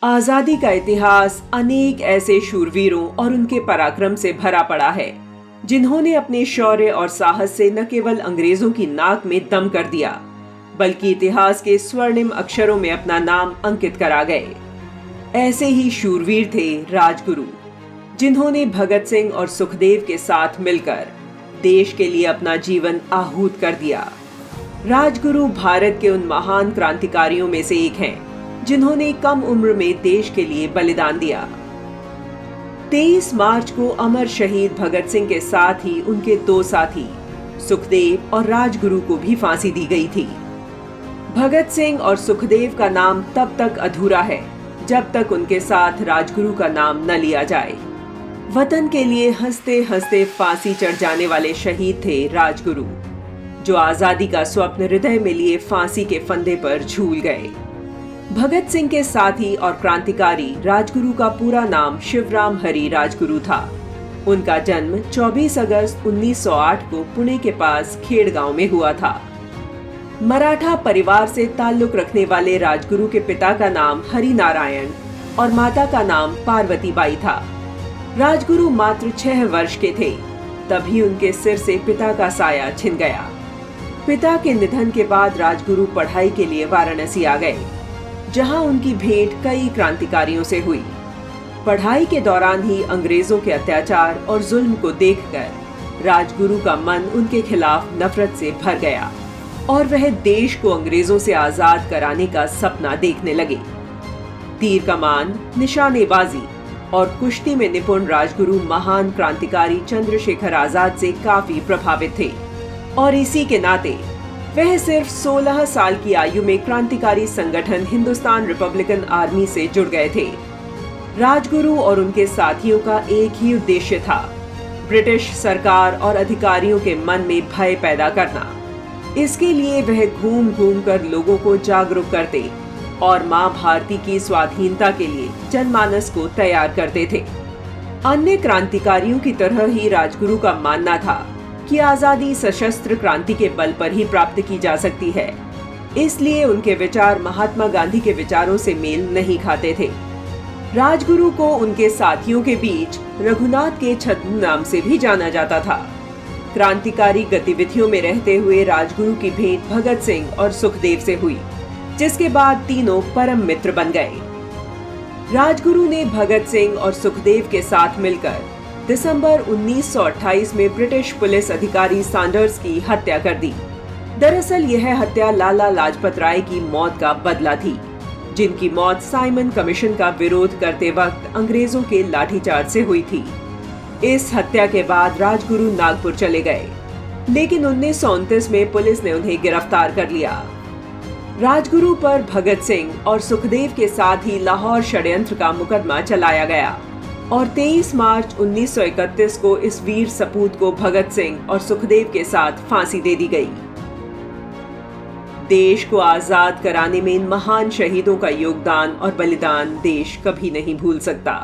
आजादी का इतिहास अनेक ऐसे शूरवीरों और उनके पराक्रम से भरा पड़ा है जिन्होंने अपने शौर्य और साहस से न केवल अंग्रेजों की नाक में दम कर दिया बल्कि इतिहास के स्वर्णिम अक्षरों में अपना नाम अंकित करा गए। ऐसे ही शूरवीर थे राजगुरु, जिन्होंने भगत सिंह और सुखदेव के साथ मिलकर देश के लिए अपना जीवन आहूत कर दिया। राजगुरु भारत के उन महान क्रांतिकारियों में से एक हैं जिन्होंने कम उम्र में देश के लिए बलिदान दिया। 23 मार्च को अमर शहीद भगत सिंह के साथ ही उनके दो साथी सुखदेव और राजगुरु को भी फांसी दी गई थी। भगत सिंह और सुखदेव का नाम तब तक अधूरा है जब तक उनके साथ राजगुरु का नाम न लिया जाए। वतन के लिए हंसते हंसते फांसी चढ़ जाने वाले शहीद थे राजगुरु, जो आजादी का स्वप्न हृदय में लिए फांसी के फंदे पर झूल गए। भगत सिंह के साथी और क्रांतिकारी राजगुरु का पूरा नाम शिवराम हरी राजगुरु था। उनका जन्म 24 अगस्त 1908 को पुणे के पास खेड़ गांव में हुआ था। मराठा परिवार से ताल्लुक रखने वाले राजगुरु के पिता का नाम हरि नारायण और माता का नाम पार्वती बाई था। राजगुरु मात्र 6 वर्ष के थे, तभी उनके सिर से पिता का साया छिन गया। पिता के निधन के बाद राजगुरु पढ़ाई के लिए वाराणसी आ गए, जहां उनकी भेंट कई क्रांतिकारियों से हुई। पढ़ाई के दौरान ही अंग्रेजों के अत्याचार और जुल्म को देखकर राजगुरु का मन उनके खिलाफ नफरत से भर गया और वह देश को अंग्रेजों से आजाद कराने का सपना देखने लगे। तीर कमान, निशानेबाजी और कुश्ती में निपुण राजगुरु महान क्रांतिकारी चंद्रशेखर आजाद से काफी प्रभावित थे और इसी के नाते वह सिर्फ 16 साल की आयु में क्रांतिकारी संगठन हिंदुस्तान रिपब्लिकन आर्मी से जुड़ गए थे। राजगुरु और उनके साथियों का एक ही उद्देश्य था, ब्रिटिश सरकार और अधिकारियों के मन में भय पैदा करना। इसके लिए वह घूम घूम कर लोगों को जागरूक करते और मां भारती की स्वाधीनता के लिए जनमानस को तैयार करते थे। अन्य क्रांतिकारियों की तरह ही राजगुरु का मानना था कि आजादी सशस्त्र क्रांति के बल पर ही प्राप्त की जा सकती है। इसलिए उनके विचार महात्मा गांधी के विचारों से मेल नहीं खाते थे। राजगुरु को उनके साथियों के बीच रघुनाथ के छद्म नाम से भी जाना जाता था। क्रांतिकारी गतिविधियों में रहते हुए राजगुरु की भेंट भगत सिंह और सुखदेव से हुई, जिसके बाद तीनों परम मित्र बन गए। राजगुरु ने भगत सिंह और सुखदेव के साथ मिलकर दिसंबर 1928 में ब्रिटिश पुलिस अधिकारी सैंडर्स की हत्या कर दी। दरअसल यह हत्या लाला लाजपत राय की मौत का बदला थी, जिनकी मौत साइमन कमीशन का विरोध करते वक्त अंग्रेजों के लाठीचार्ज से हुई थी। इस हत्या के बाद राजगुरु नागपुर चले गए, लेकिन 1929 में पुलिस ने उन्हें गिरफ्तार कर लिया। राजगुरु पर भगत सिंह और सुखदेव के साथ ही लाहौर षड्यंत्र का मुकदमा चलाया गया और 23 मार्च 1931 को इस वीर सपूत को भगत सिंह और सुखदेव के साथ फांसी दे दी गई। देश को आजाद कराने में इन महान शहीदों का योगदान और बलिदान देश कभी नहीं भूल सकता।